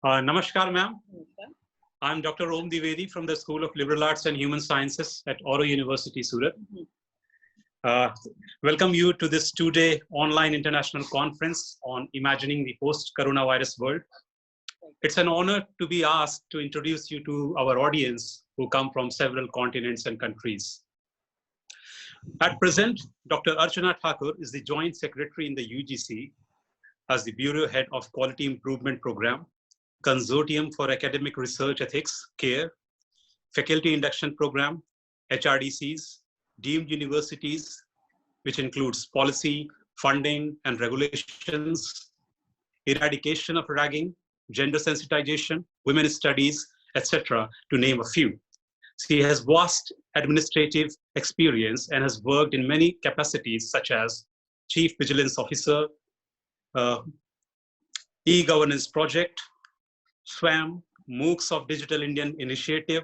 Namaskar, ma'am. I'm Dr. Om Dwivedi from the School of Liberal Arts and Human Sciences at Auro University, Surat. Welcome you to this two-day online international conference on imagining the post-coronavirus world. It's an honor to be asked to introduce you to our audience who come from several continents and countries. At present, Dr. Archana Thakur is the Joint Secretary in the UGC as the Bureau Head of Quality Improvement Program, Consortium for Academic Research Ethics, CARE, Faculty Induction Program, HRDCs, deemed universities, which includes policy, funding, and regulations, eradication of ragging, gender sensitization, women's studies, etc., to name a few. She has vast administrative experience and has worked in many capacities such as Chief Vigilance Officer, e-governance project, SWAM, MOOCs of Digital Indian Initiative.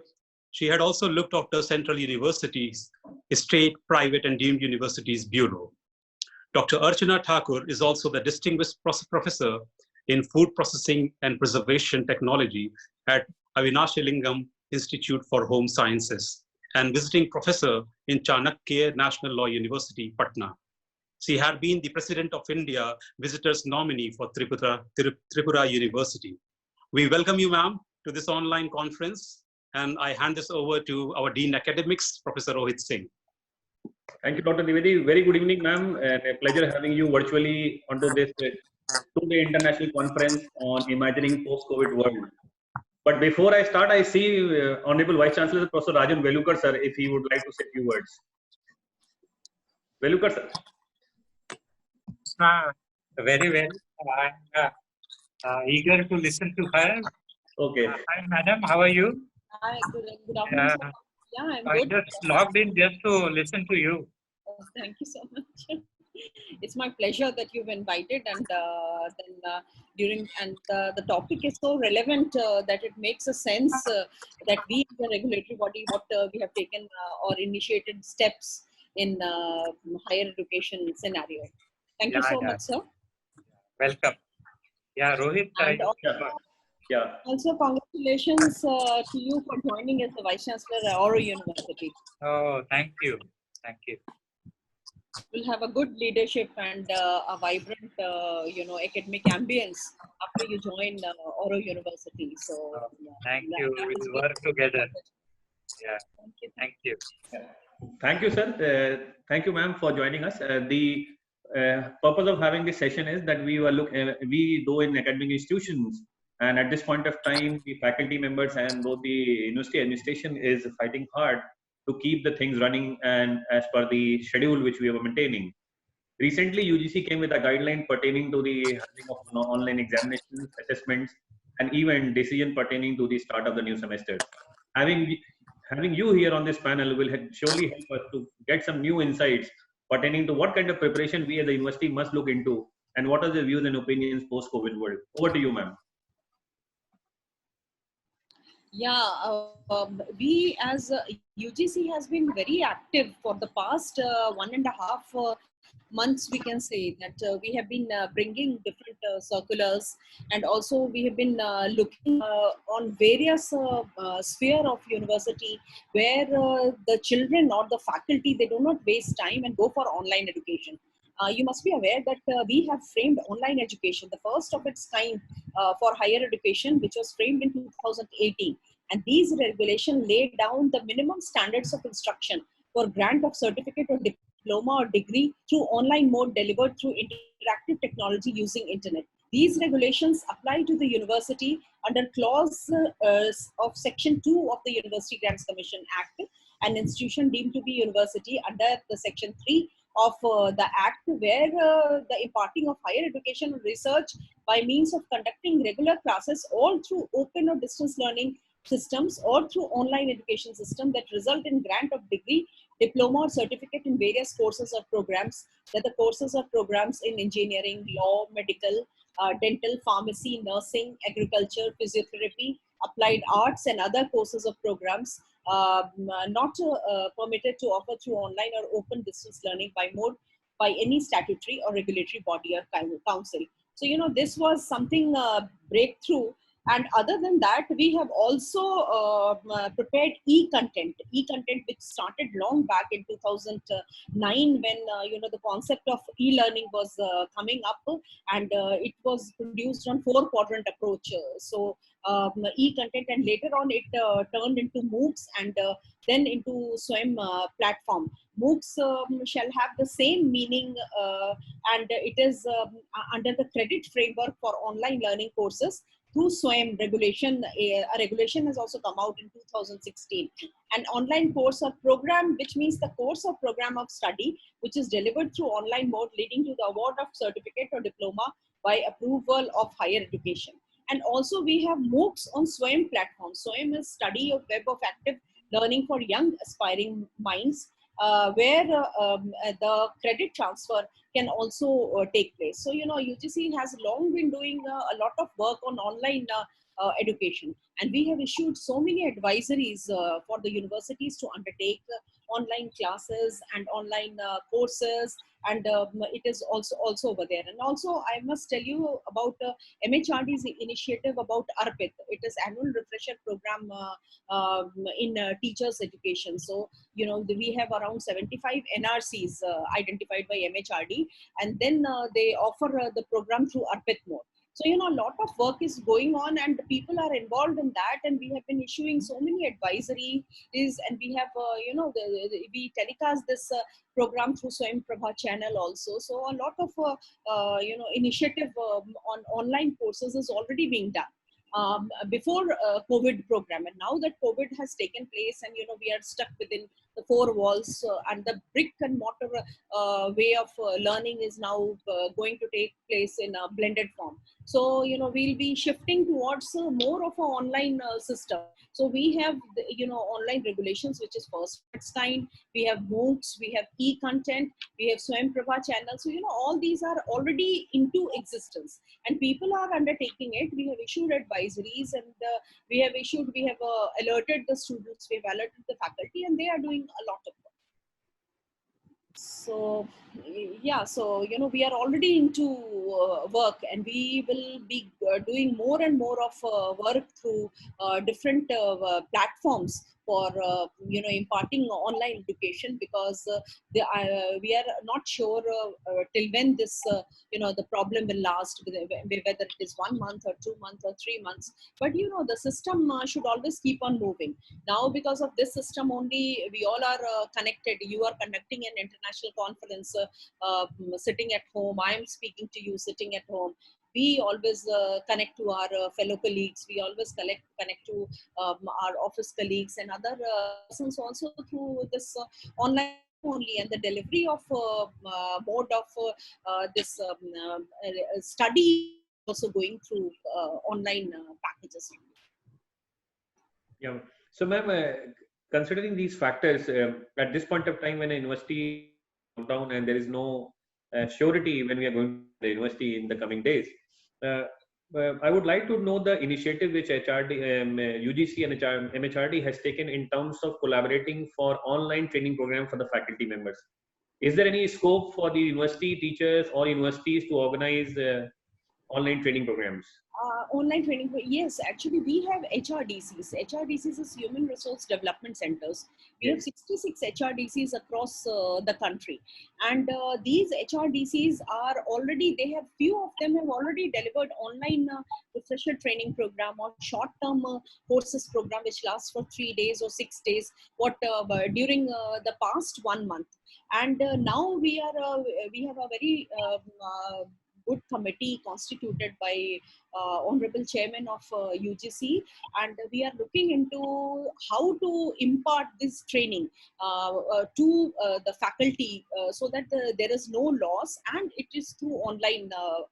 She had also looked after Central Universities, State, Private, and Deemed Universities Bureau. Dr. Archana Thakur is also the Distinguished Professor in Food Processing and Preservation Technology at Avinashi Lingam Institute for Home Sciences and visiting professor in Chanakya National Law University, Patna. She had been the President of India Visitors Nominee for Tripura University. We welcome you, ma'am, to this online conference, and I hand this over to our Dean Academics, Professor Rohit Singh. Thank you, Dr. Dwivedi. Very good evening, ma'am, and a pleasure having you virtually onto this two-day international conference on imagining post-COVID world. But before I start, I see Honorable Vice Chancellor Professor Rajan Velukar, sir, if he would like to say a few words. Velukar, sir. Very well. I'm eager to listen to her. Okay. Hi, madam. How are you? Hi, good afternoon. Yeah, I'm good. I just logged in just to listen to you. Oh, thank you so much. It's my pleasure that you've invited, and the topic is so relevant that it makes a sense that we, the regulatory body, what we have taken or initiated steps in higher education scenario. Thank you so much, sir. Welcome. Yeah, Rohit. Also, congratulations to you for joining as the Vice Chancellor at Auro University. Oh, thank you. Thank you. We'll have a good leadership and a vibrant, academic ambience after you join Auro University. So, thank you. We'll work together. Yeah. Thank you. Thank you, sir. Thank you, ma'am, for joining us. The purpose of having this session is that we do in academic institutions, and at this point of time, the faculty members and both the university administration is fighting hard to keep the things running and as per the schedule which we are maintaining. Recently, UGC came with a guideline pertaining to the handling of online examinations, assessments, and even decision pertaining to the start of the new semester. Having you here on this panel will surely help us to get some new insights pertaining to what kind of preparation we as a university must look into and what are the views and opinions post-COVID world. Over to you, ma'am. Yeah, we as UGC has been very active for the past 1.5 months. We can say that we have been bringing different circulars, and also we have been looking on various sphere of university where the children or the faculty, they do not waste time and go for online education. You must be aware that we have framed online education, the first of its kind for higher education, which was framed in 2018. And these regulations lay down the minimum standards of instruction for grant of certificate or diploma or degree through online mode delivered through interactive technology using internet. These regulations apply to the university under clause of section 2 of the University Grants Commission Act, an institution deemed to be university under the section 3 of the Act, where the imparting of higher education and research by means of conducting regular classes all through open or distance learning systems or through online education system that result in grant of degree, diploma or certificate in various courses or programs, that the courses or programs in engineering, law, medical, dental, pharmacy, nursing, agriculture, physiotherapy, applied arts and other courses or programs not permitted to offer through online or open distance learning by mode by any statutory or regulatory body or council. So, this was something breakthrough And other than that, we have also prepared e-content, which started long back in 2009 when the concept of e-learning was coming up, and it was produced on 4-quadrant approach. So e-content, and later on it turned into MOOCs, and then into SWAYAM platform. MOOCs shall have the same meaning, and it is under the credit framework for online learning courses through SWAYAM regulation. A regulation has also come out in 2016. An online course or program, which means the course or program of study, which is delivered through online mode, leading to the award of certificate or diploma by approval of higher education. And also we have MOOCs on SWAYAM platform. SWAYAM is study of web of active learning for young aspiring minds, where the credit transfer can also take place. So, UGC has long been doing a lot of work on online education, and we have issued so many advisories for the universities to undertake online classes and online courses, and it is also over there. And also I must tell you about MHRD's initiative about ARPIT. It is annual refresher program in teachers education. So we have around 75 NRCs identified by MHRD, and then they offer the program through ARPIT mode. So, a lot of work is going on, and people are involved in that, and we have been issuing so many advisories, and we have, we telecast this program through SWAYAM Prabha channel also. So a lot of, initiative on online courses is already being done. Before COVID program, and now that COVID has taken place, and we are stuck within the 4 walls, and the brick and mortar way of learning is now going to take place in a blended form. So we'll be shifting towards more of an online system. So we have online regulations, which is first of its kind. We have MOOCs, we have e-content, we have SWAYAM Prabha channel. So all these are already into existence, and people are undertaking it. We have issued advisories, and we have alerted the students, we have alerted the faculty, and they are doing a lot of work. So yeah, so we are already into work, and we will be doing more and more of work through different platforms for imparting online education, because we are not sure till when this the problem will last, whether it is 1 month or 2 months or 3 months. But the system should always keep on moving. Now, because of this system only, we all are connected. You are conducting an international conference sitting at home. I am speaking to you sitting at home. We always connect to our fellow colleagues. We always connect to our office colleagues and other persons also through this online only, and the delivery of mode of this study also going through online packages. Yeah. So, ma'am, considering these factors, at this point of time when a university is down and there is no surety when we are going to the university in the coming days, I would like to know the initiative which UGC and MHRD has taken in terms of collaborating for online training program for the faculty members. Is there any scope for the university teachers or universities to organize online training programs? Online training, yes, actually we have HRDCs. HRDCs is Human Resource Development Centers. We have 66 HRDCs across the country, and these HRDCs are already, few of them have already delivered online refresher training program or short-term courses program, which lasts for 3 days or 6 days, during the past 1 month. And now we have a very good committee constituted by Honorable Chairman of UGC, and we are looking into how to impart this training to the faculty so that there is no loss, and it is through online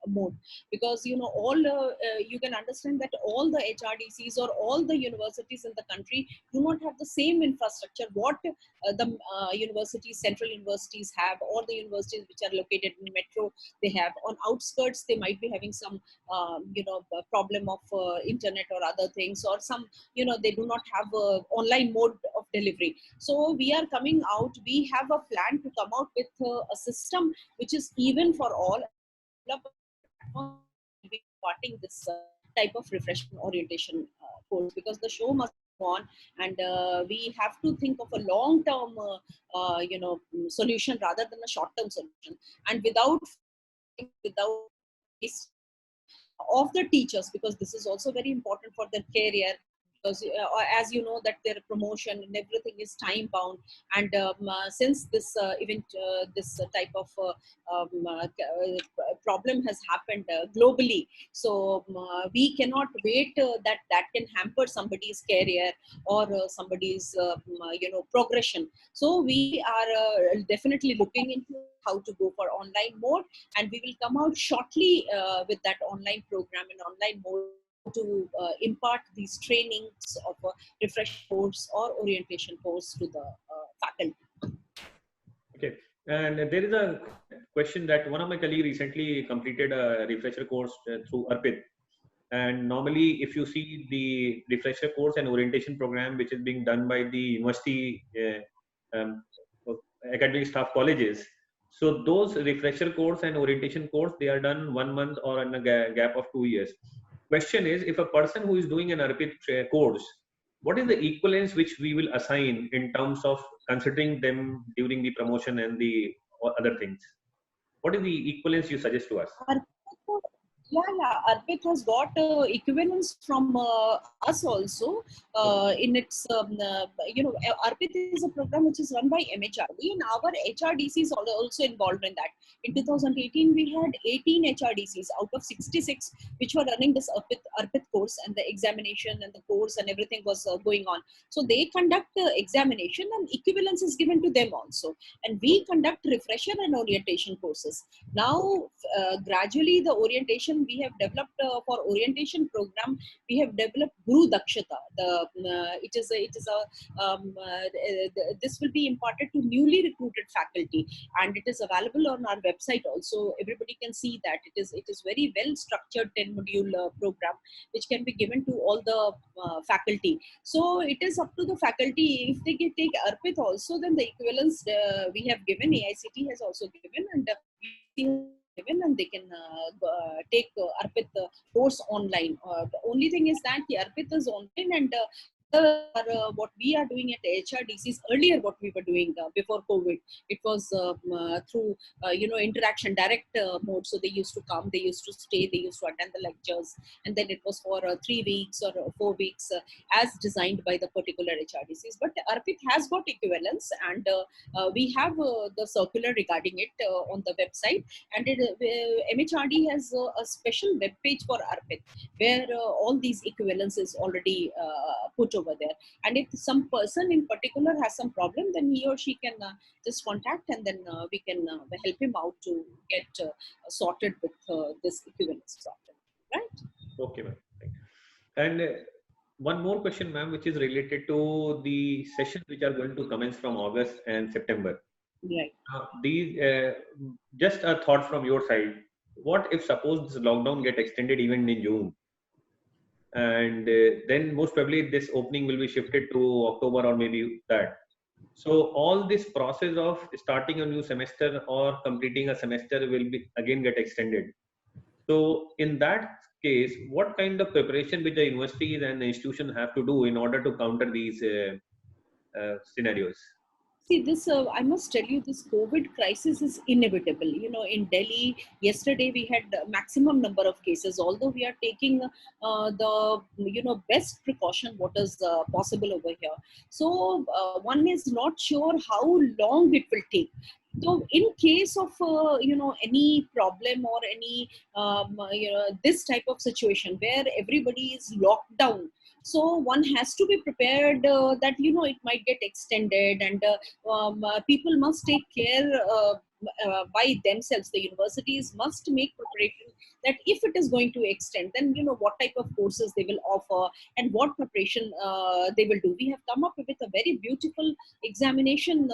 mode, because all you can understand that all the HRDCs or all the universities in the country do not have the same infrastructure what the universities, central universities have, or the universities which are located in metro they have. On outskirts they might be having some problem of internet or other things, or some they do not have a online mode of delivery. So we are coming out, we have a plan to come out with a system which is even for all. Imparting this type of refreshment orientation course, because the show must go on, and we have to think of a long-term solution rather than a short-term solution. And without of the teachers, because this is also very important for their career, because as you know that their promotion and everything is time bound, and since this event this type of problem has happened globally, so we cannot wait that can hamper somebody's career or somebody's progression. So we are definitely looking into how to go for online mode, and we will come out shortly with that online program and online mode to impart these trainings of a refresh course or orientation course to the faculty. Okay, and there is a question that one of my colleagues recently completed a refresher course through Arpit. And normally, if you see the refresher course and orientation program, which is being done by the university academic staff colleges, so those refresher course and orientation course, they are done 1 month or in a gap of 2 years. Question is, if a person who is doing an Arpit course, what is the equivalence which we will assign in terms of considering them during the promotion and the other things? What is the equivalence you suggest to us? Arpit has got equivalence from us also in its, Arpit is a program which is run by MHRD, and our HRDC is also involved in that. In 2018, we had 18 HRDCs out of 66, which were running this Arpit course, and the examination and the course and everything was going on. So they conduct examination, and equivalence is given to them also. And we conduct refresher and orientation courses. Now, gradually the orientation we have developed for orientation program, we have developed Guru Dakshata. This will be imparted to newly recruited faculty, and it is available on our website also. Everybody can see that it is very well structured 10-module program, which can be given to all the faculty. So it is up to the faculty. If they take Arpit also, then the equivalence we have given, AICT has also given, and and they can take Arpit course online. The only thing is that the Arpit is online, and what we are doing at HRDCs earlier, what we were doing before COVID, it was through interaction, direct mode. So they used to come, they used to stay, they used to attend the lectures, and then it was for 3 weeks or 4 weeks as designed by the particular HRDCs. But Arpit has got equivalence, and we have the circular regarding it on the website, and MHRD has a special web page for Arpit, where all these equivalence is already put over there. And if some person in particular has some problem, then he or she can just contact, and then we can help him out to get sorted with this equivalence problem, right? Okay, ma'am. And one more question, ma'am, which is related to the sessions which are going to commence from August and September. Right. These just a thought from your side. What if suppose this lockdown get extended even in June, and then most probably this opening will be shifted to October or maybe that. So all this process of starting a new semester or completing a semester will be again get extended. So in that case, what kind of preparation which the universities and the institution have to do in order to counter these scenarios? See, this, I must tell you, this COVID crisis is inevitable. In Delhi, yesterday we had maximum number of cases, although we are taking the, best precaution what is possible over here. So one is not sure how long it will take. So in case of, any problem or any, this type of situation where everybody is locked down, so one has to be prepared that it might get extended, and people must take care by themselves. The universities must make preparation that if it is going to extend, then what type of courses they will offer and what preparation they will do. We have come up with a very beautiful examination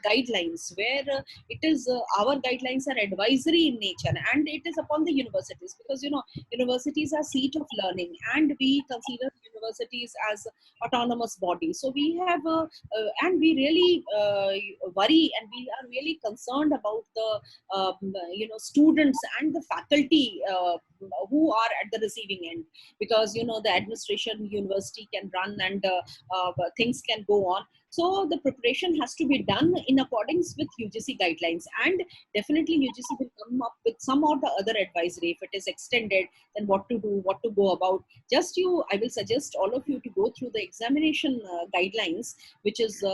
guidelines, where it is our guidelines are advisory in nature, and it is upon the universities, because universities are seat of learning, and we consider universities as autonomous bodies. So we have and we really worry, and we are really concerned about the students and the faculty who are at the receiving end, because the administration, university can run, and things can go on. So the preparation has to be done in accordance with UGC guidelines, and definitely UGC will come up with some or the other advisory. If it is extended, then what to do, what to go about. I will suggest all of you to go through the examination guidelines, which is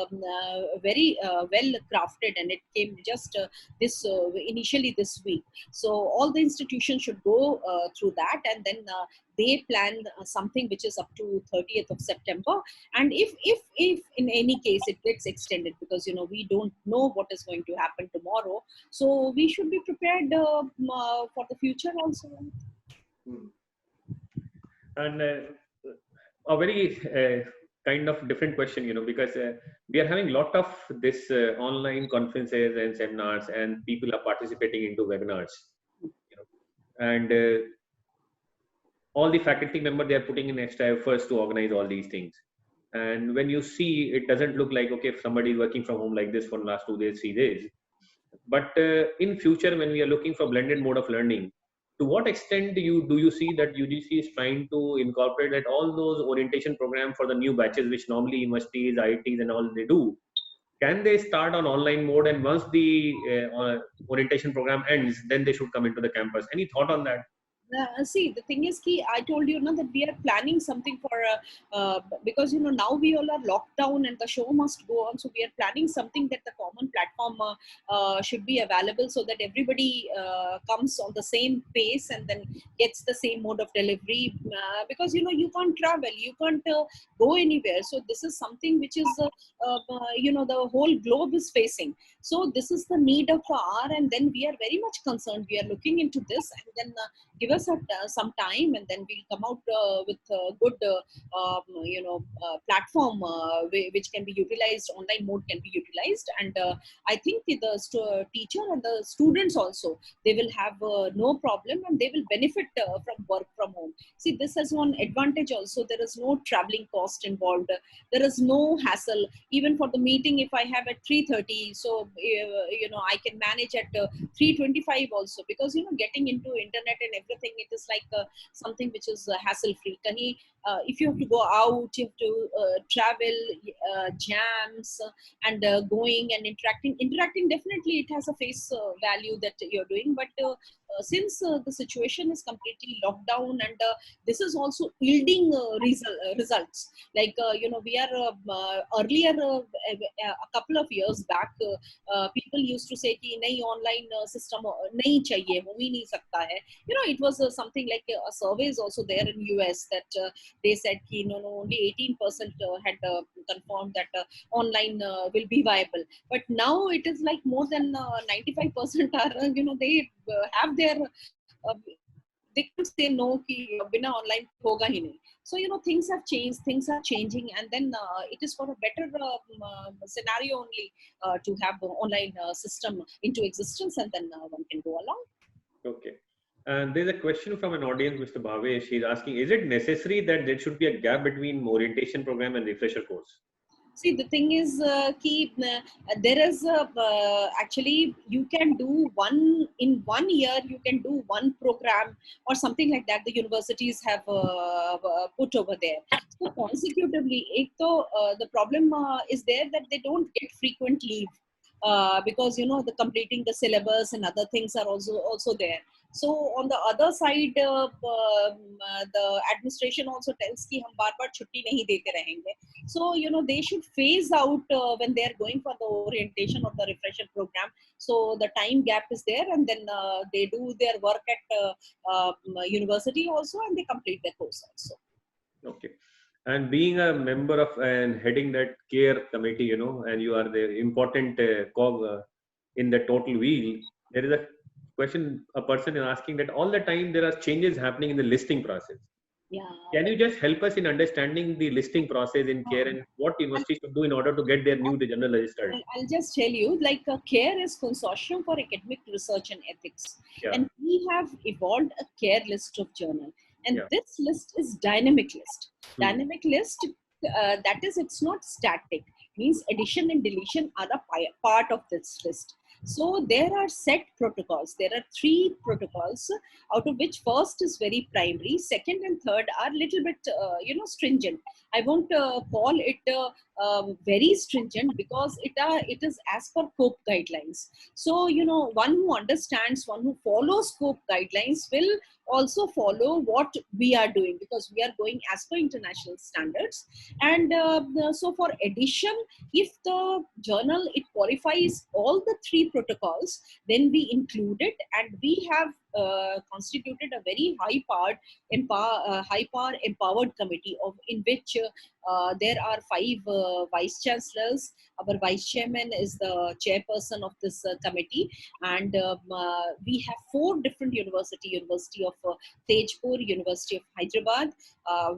very well crafted, and it came just initially this week. So all the institutions should go through that, and then they plan something which is up to 30th of September. And if in any case it gets extended, because we don't know what is going to happen tomorrow, so we should be prepared for the future also. And a very kind of different question, because we are having a lot of this online conferences and seminars, and people are participating into webinars, and all the faculty members, they are putting in extra efforts to organize all these things. And when you see, it doesn't look like, okay, if somebody is working from home like this for the last 2 days, 3 days. But in future, when we are looking for blended mode of learning, to what extent do you see that UGC is trying to incorporate that all those orientation programs for the new batches, which normally universities, IITs and all they do, can they start on online mode, and once the orientation program ends, then they should come into the campus? Any thought on that? See, the thing is, I told you that we are planning something for because now we all are locked down and the show must go on. So we are planning something that the common platform should be available, so that everybody comes on the same pace and then gets the same mode of delivery. Because you can't travel, you can't go anywhere. So this is something which is the whole globe is facing. So this is the need of the hour, and then we are very much concerned. We are looking into this, and then give us some time, and then we'll come out with a good platform which can be utilized. Online mode can be utilized, and I think the teacher and the students also, they will have no problem, and they will benefit from work from home. See, this has one advantage also. There is no traveling cost involved. There is no hassle. Even for the meeting, if I have at 3:30, so I can manage at 3:25 also, because getting into internet and everything, it is like something which is hassle free. If you have to go out, you have to travel, jams, and going and interacting, definitely it has a face value that you're doing. But since the situation is completely locked down, and this is also yielding results, like we are earlier a couple of years back, people used to say कि नहीं online system नहीं चाहिए, हो ही नहीं सकता है. It was something like a survey is also there in US, that they said कि only 18% had confirmed that online will be viable. But now it is like more than 95% are they have their they can't say no कि बिना online होगा ही नहीं. So things have changed, things are changing, and then it is for a better scenario only to have the online system into existence, and then one can go along. Okay. And there's a question from an audience, Mr. Bhavesh. He's asking, is it necessary that there should be a gap between orientation program and refresher course? See, the thing is, there is actually you can do in 1 year, you can do one program or something like that. The universities have put over there. So consecutively, the problem is there that they don't get frequent leave. Because the completing the syllabus and other things are also there. So on the other side, the administration also tells कि हम बार-बार छुट्टी नहीं देते रहेंगे. So they should phase out when they are going for the orientation or the refresher program. So the time gap is there, and then they do their work at university also, and they complete their course also. Okay. And being a member of and heading that care committee, and you are the important cog in the total wheel, there is a question a person is asking that all the time there are changes happening in the listing process. Yeah. Can you just help us in understanding the listing process in care, and what universities should do in order to get their new general registered? I'll just tell you, like CARE is Consortium for Academic Research and Ethics. Yeah. And we have evolved a CARE list of journal. And Yeah. this list is dynamic list. Dynamic list, that is, it's not static. Means addition and deletion are a part of this list. So there are set protocols. There are 3 protocols, out of which first is very primary, second and third are little bit, stringent. I won't call it very stringent because it is as per COPE guidelines. So, one who understands, one who follows COPE guidelines will also follow what we are doing, because we are going as per international standards. And so for addition, if the journal, it qualifies all the 3 protocols, then we include it, and we have constituted a very high power empowered committee, in which there are 5 vice chancellors. Our vice chairman is the chairperson of this committee, and we have 4 different University of Tejpur, University of Hyderabad,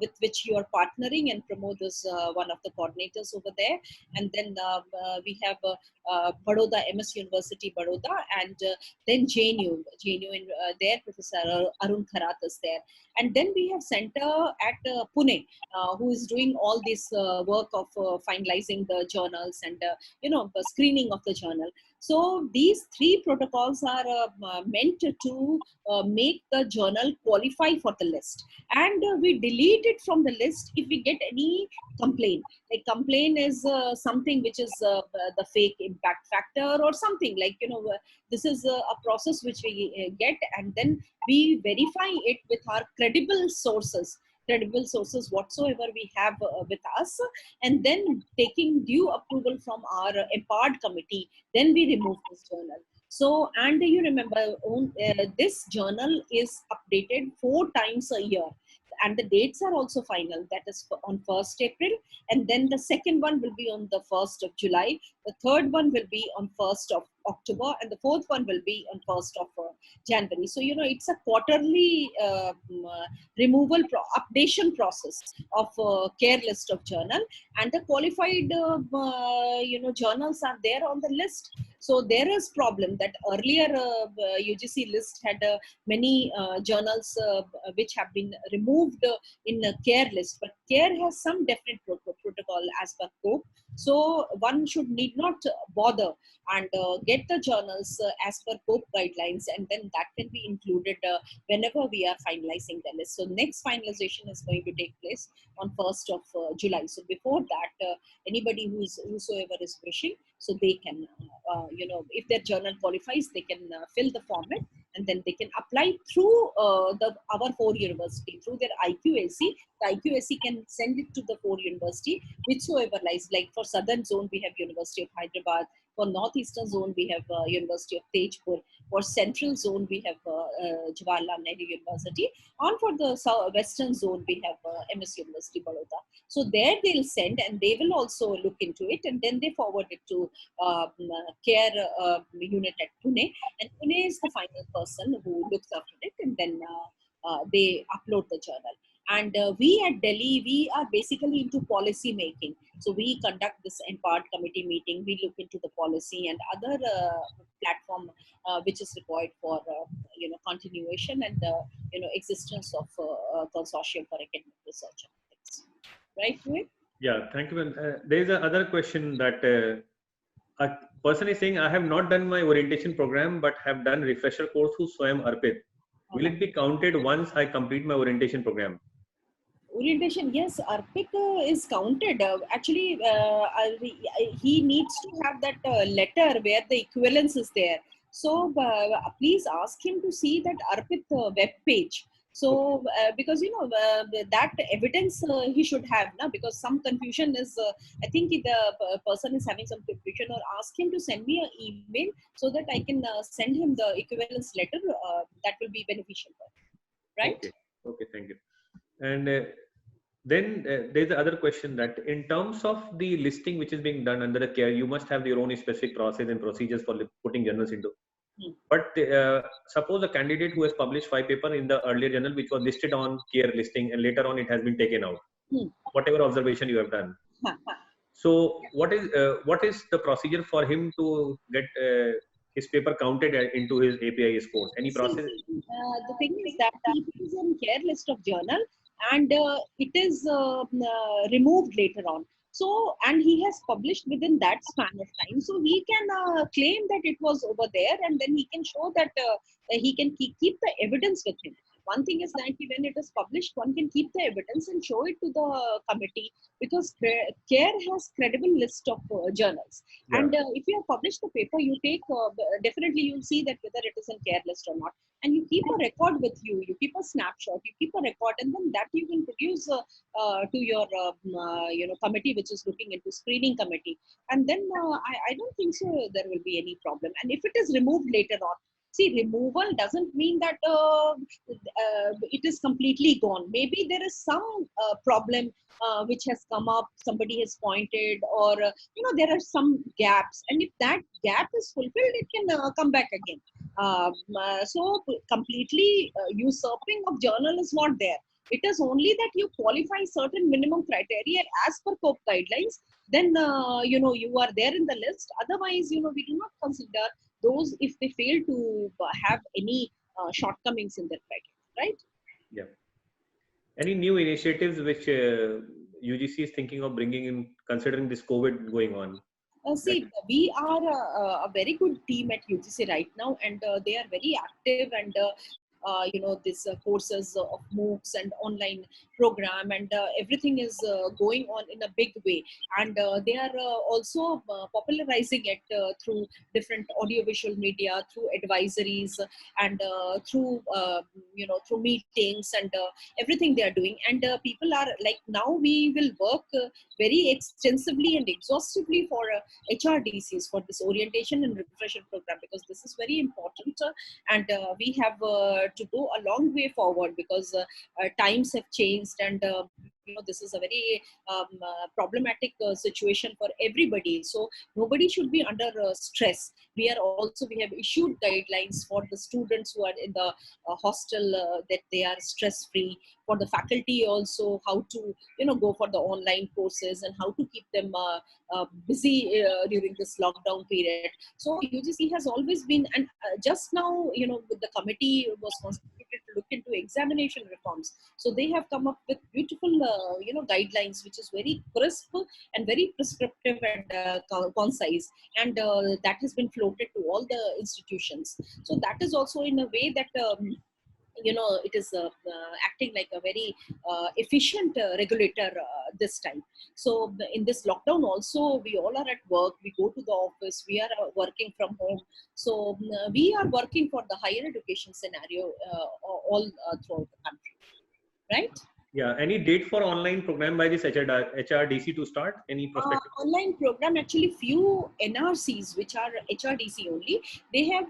with which you are partnering, and Pramod is one of the coordinators over there. And then we have Baroda, MS University, Baroda, and then JNU in there, Professor Arun Kharath is there. And then we have center at Pune, who is doing all this work of finalizing the journals and the screening of the journal. So these 3 protocols are meant to make the journal qualify for the list, and we delete it from the list if we get any complaint. Like, complaint is something which is the fake impact factor or something, like, this is a process which we get, and then we verify it with our credible sources whatsoever we have with us, and then taking due approval from our empowered committee, then we remove this journal. So, and you remember, this journal is updated 4 times a year, and the dates are also final. That is on 1st April, and then the second one will be on the 1st of July. The third one will be on 1st of October, and the fourth one will be on 1st of January. So, it's a quarterly removal updation process of care list of journal, and the qualified journals are there on the list. So there is problem that earlier UGC list had many journals which have been removed in a care list, but care has some definite protocol as per COPE. So one need not bother and get the journals as per COPE guidelines, and then that can be included whenever we are finalizing the list. So next finalization is going to take place on 1st of July. So before that, anybody whosoever is wishing, so they can, if their journal qualifies, they can fill the format, and then they can apply through our 4 university, through their IQAC. The IQAC can send it to the 4 university, whichsoever lies. Like for Southern Zone, we have University of Hyderabad. For Northeastern Zone, we have University of Tejpur. For Central Zone, we have Jawaharlal Nehru University. And for the Western Zone, we have MS University, Baroda. So there they'll send, and they will also look into it, and then they forward it to care unit at Pune. And Pune is the final person who looks after it, and then they upload the journal. And we at Delhi, we are basically into policy making. So we conduct this empowered committee meeting. We look into the policy and other platform which is required for continuation and existence of consortium for academic research and ethics. Right, Rohit? Yeah, thank you. There is another question that a person is saying, I have not done my orientation program, but have done refresher course through Swayam Arpit. Will it be counted once I complete my orientation program? Orientation, yes, Arpit is counted. Actually, he needs to have that letter where the equivalence is there. So please ask him to see that Arpit web page. So because that evidence he should have, because some confusion is, I think the person is having some confusion, or ask him to send me an email so that I can send him the equivalence letter. That will be beneficial for him, right? Okay, thank you. And then there's the other question that in terms of the listing which is being done under the care, you must have your own specific process and procedures for putting journals into. But suppose a candidate who has published 5 papers in the earlier journal which was listed on care listing, and later on it has been taken out, whatever observation you have done. So what is the procedure for him to get his paper counted into his API scores? Any process? The thing is that he is in care list of journal, and it is removed later on. So, and he has published within that span of time. So he can claim that it was over there, and then he can show that he can keep the evidence with him. One thing is that when it is published, one can keep the evidence and show it to the committee, because CARE has credible list of journals. Yeah. And if you have published the paper, you take, definitely you'll see that whether it is in CARE list or not. And you keep a record with you, you keep a snapshot, you keep a record, and then that you can produce to your committee, which is looking into screening committee. And then I don't think so there will be any problem. And if it is removed later on, see, removal doesn't mean that it is completely gone. Maybe there is some problem which has come up, somebody has pointed, or there are some gaps, and if that gap is fulfilled, it can come back again. So completely usurping of journal is not there. It is only that you qualify certain minimum criteria as per COPE guidelines, then you are there in the list. Otherwise, we do not consider those if they fail to have any shortcomings in their criteria, right? Yeah. Any new initiatives which UGC is thinking of bringing in, considering this COVID going on? See, we are a very good team at UGC right now, and they are very active, and this courses of MOOCs and online program, and everything is going on in a big way. And they are also popularizing it through different audiovisual media, through advisories, and through through meetings, and everything they are doing. And people are like, now we will work very extensively and exhaustively for HRDCs for this orientation and refresher program, because this is very important, and we have to go a long way forward, because times have changed, and this is a very problematic situation for everybody. So nobody should be under stress. We have issued guidelines for the students who are in the hostel, that they are stress free. For the faculty also, how to go for the online courses, and how to keep them busy during this lockdown period. So UGC has always been, and just now with the committee was constituted to look into examination reforms. So they have come up with beautiful guidelines, which is very crisp and very prescriptive and concise, and that has been floated to all the institutions. So that is also in a way that it is acting like a very efficient regulator this time. So in this lockdown also, we all are at work, we go to the office, we are working from home. So we are working for the higher education scenario all throughout the country, right? Yeah. Any date for online program by this HRDC to start? Any prospective? Online program, actually few NRCs, which are HRDC only, they have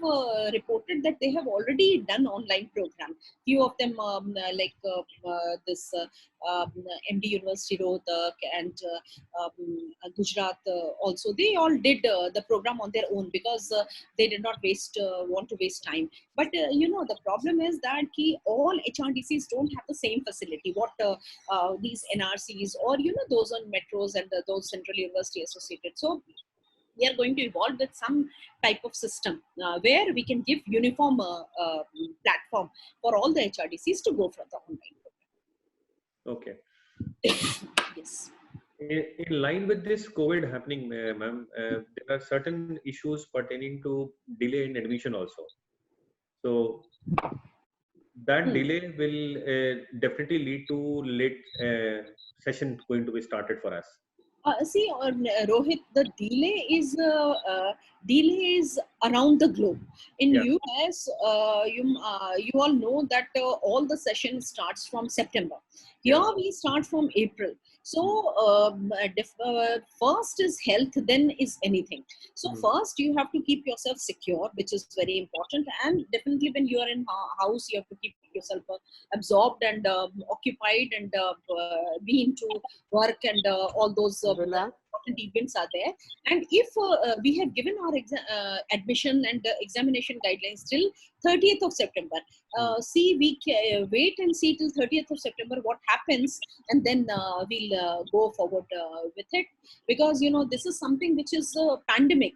reported that they have already done online program. Few of them like this MD University Rohtak and Gujarat also, they all did the program on their own, because they did not want to waste time. But the problem is that all HRDCs don't have the same facility what these NRCs or those on metros and those central university associated. So we are going to evolve with some type of system where we can give uniform platform for all the HRDCs to go for the online program. Okay. Yes. In line with this COVID happening, ma'am, there are certain issues pertaining to delay in admission also. So that delay will definitely lead to late session going to be started for us. See, Rohit, the delay is around the globe. In US, you all know that all the session starts from September. Here we start from April. So first is health, then is anything. So first you have to keep yourself secure, which is very important. And definitely when you are in house, you have to keep yourself absorbed and occupied, and be into work, and all those important events are there. And if we have given our admission and examination guidelines till 30th of September, wait and see till 30th of September what happens, and then we'll go forward with it. Because this is something which is a pandemic.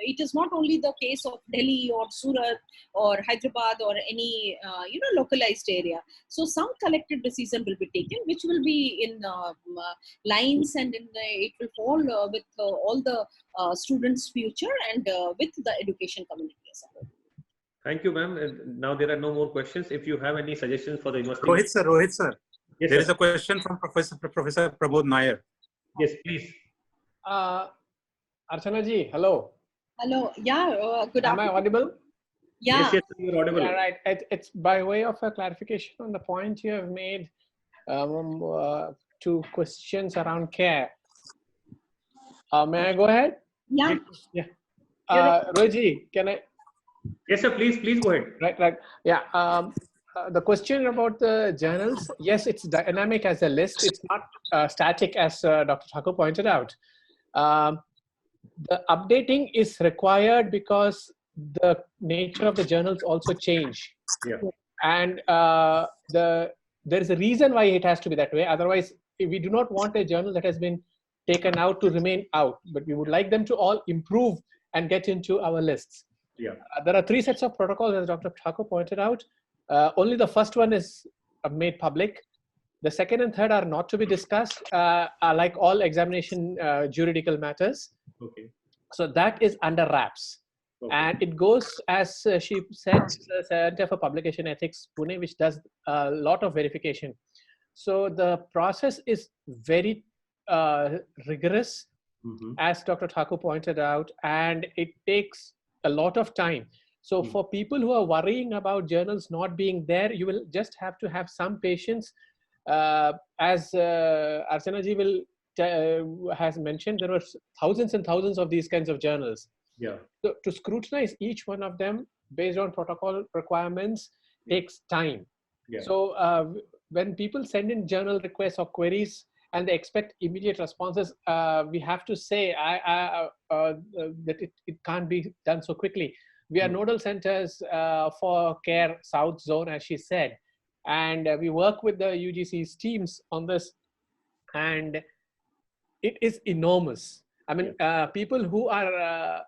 It is not only the case of Delhi or Surat or Hyderabad or any localized area. So some collective decision will be taken, which will be in lines, and it will fall with all the students' future and with the education community as well. Thank you, ma'am. Now there are no more questions. If you have any suggestions for the university. Rohit sir. Yes, there sir. is a question from Professor Pramod Nair. Yes, please. Archana ji, hello. Hello. Yeah. Good Am afternoon. I audible? Yeah. Yes, you're audible. Yeah, right. It's by way of a clarification on the point you have made. 2 questions around care. May I go ahead? Yeah. Yeah. Roji, can I? Yes, sir. Please go ahead. Right. Yeah. The question about the journals, yes, it's dynamic as a list. It's not static, as Dr. Thakur pointed out. The updating is required because the nature of the journals also change. Yeah. And there is a reason why it has to be that way. Otherwise, we do not want a journal that has been taken out to remain out, but we would like them to all improve and get into our lists. Yeah. There are 3 sets of protocols, as Dr. Thakur pointed out. Only the first one is made public. The second and third are not to be discussed, like all examination juridical matters. Okay. So that is under wraps. Okay. And it goes, as she said, the Center for Publication Ethics, Pune, which does a lot of verification. So the process is very rigorous, as Dr. Thakur pointed out, and it takes a lot of time. So for people who are worrying about journals not being there, you will just have to have some patience. As Archana ji has mentioned, there were thousands and thousands of these kinds of journals. Yeah. So to scrutinize each one of them based on protocol requirements takes time. Yeah. So when people send in journal requests or queries and they expect immediate responses, we have to say that it can't be done so quickly. We are nodal centers for CARE South Zone, as she said, and we work with the UGC's teams on this, and it is enormous. I mean, people who are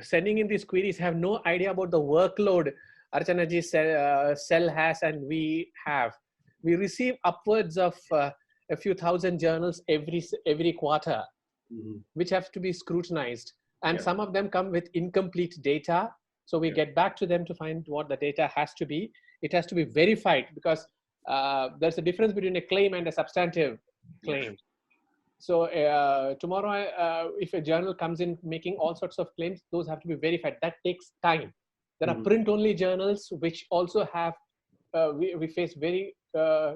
sending in these queries have no idea about the workload Archana ji cell has and we have. We receive upwards of a few thousand journals every quarter, which have to be scrutinized. And some of them come with incomplete data. So we get back to them to find what the data has to be. It has to be verified, because there's a difference between a claim and a substantive claim. So tomorrow, if a journal comes in making all sorts of claims, those have to be verified. That takes time. There are print-only journals which also have, we face very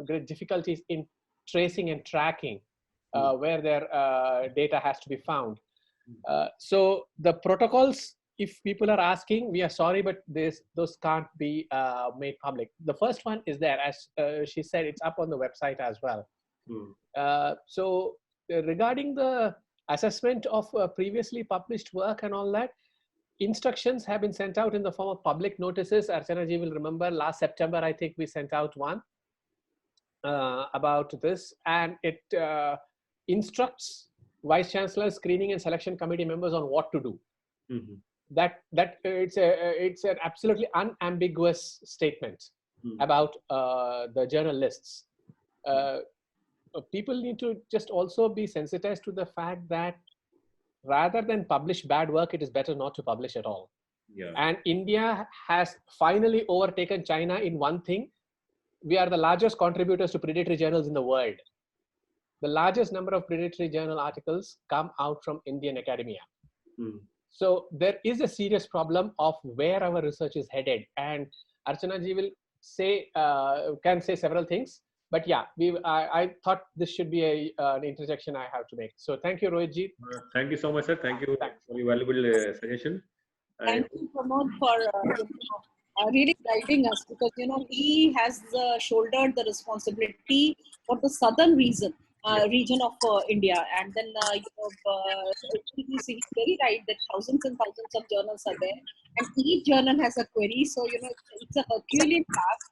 great difficulties in tracing and tracking where their data has to be found. So the protocols, if people are asking, we are sorry, but those can't be made public. The first one is there, as she said, it's up on the website as well. So regarding the assessment of previously published work and all that, instructions have been sent out in the form of public notices. Archana ji will remember last September, I think we sent out one about this, and it instructs Vice Chancellor, screening and selection committee members on what to do. That it's an absolutely unambiguous statement about the journalists. People need to just also be sensitized to the fact that rather than publish bad work, it is better not to publish at all. Yeah. And India has finally overtaken China in one thing. We are the largest contributors to predatory journals in the world. The largest number of predatory journal articles come out from Indian academia. So there is a serious problem of where our research is headed. And Archana ji will say, can say several things. But yeah, I thought this should be an interjection I have to make. So thank you, Rohit ji. Thank you so much, sir. Thank you for your valuable suggestion. Thank you, Pramod, for really guiding us, because he has shouldered the responsibility for the southern region. region of India. And then, he's very right that thousands and thousands of journals are there, and each journal has a query. So, it's a Herculean task,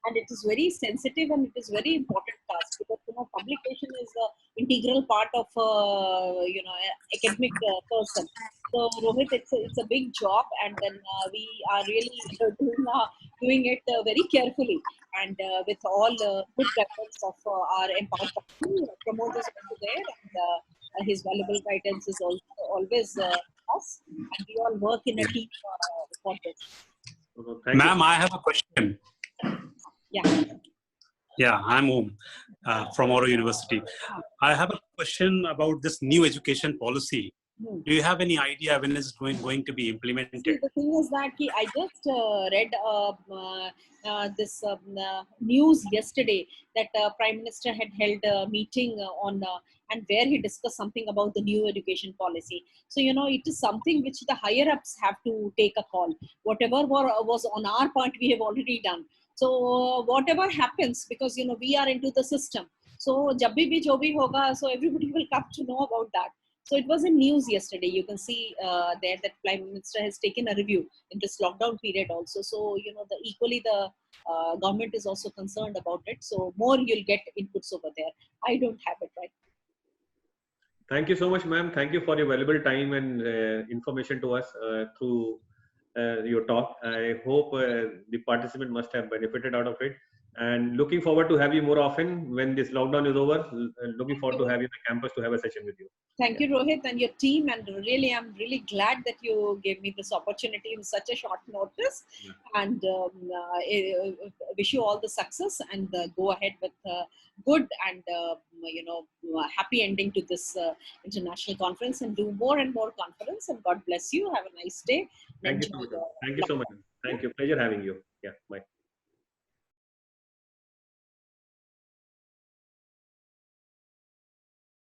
and it is very sensitive, and it is very important task, because, publication is an integral part of, academic person. So, Rohit, it's a big job, and then we are really doing it very carefully, and with all good guidance of our empowered promoters over there, and his valuable guidance is also always us, and we all work in a team for this. Thank you. Ma'am, I have a question. Yeah. Yeah, I'm Om from Oro University. I have a question about this new education policy. Do you have any idea when it's going to be implemented? See, the thing is that I just read this news yesterday that Prime Minister had held a meeting on and where he discussed something about the new education policy. So, it is something which the higher ups have to take a call. Whatever was on our part, we have already done. So, whatever happens, because, we are into the system. So, jab bhi jo bhi hoga, so everybody will come to know about that. So it was in news yesterday. You can see there that Prime Minister has taken a review in this lockdown period also. So, equally the government is also concerned about it. So more you'll get inputs over there. I don't have it right. Thank you so much, ma'am. Thank you for your valuable time and information to us through your talk. I hope the participant must have benefited out of it. And looking forward to have you more often when this lockdown is over. Looking forward to have you on the campus to have a session with you. Thank you, Rohit, and your team. And really, I'm really glad that you gave me this opportunity in such a short notice. Yeah. And wish you all the success, and go ahead with good and happy ending to this international conference, and do more and more conference. And God bless you. Have a nice day. Thank you so much. Thank you so much. Thank you. Pleasure having you. Yeah. Bye.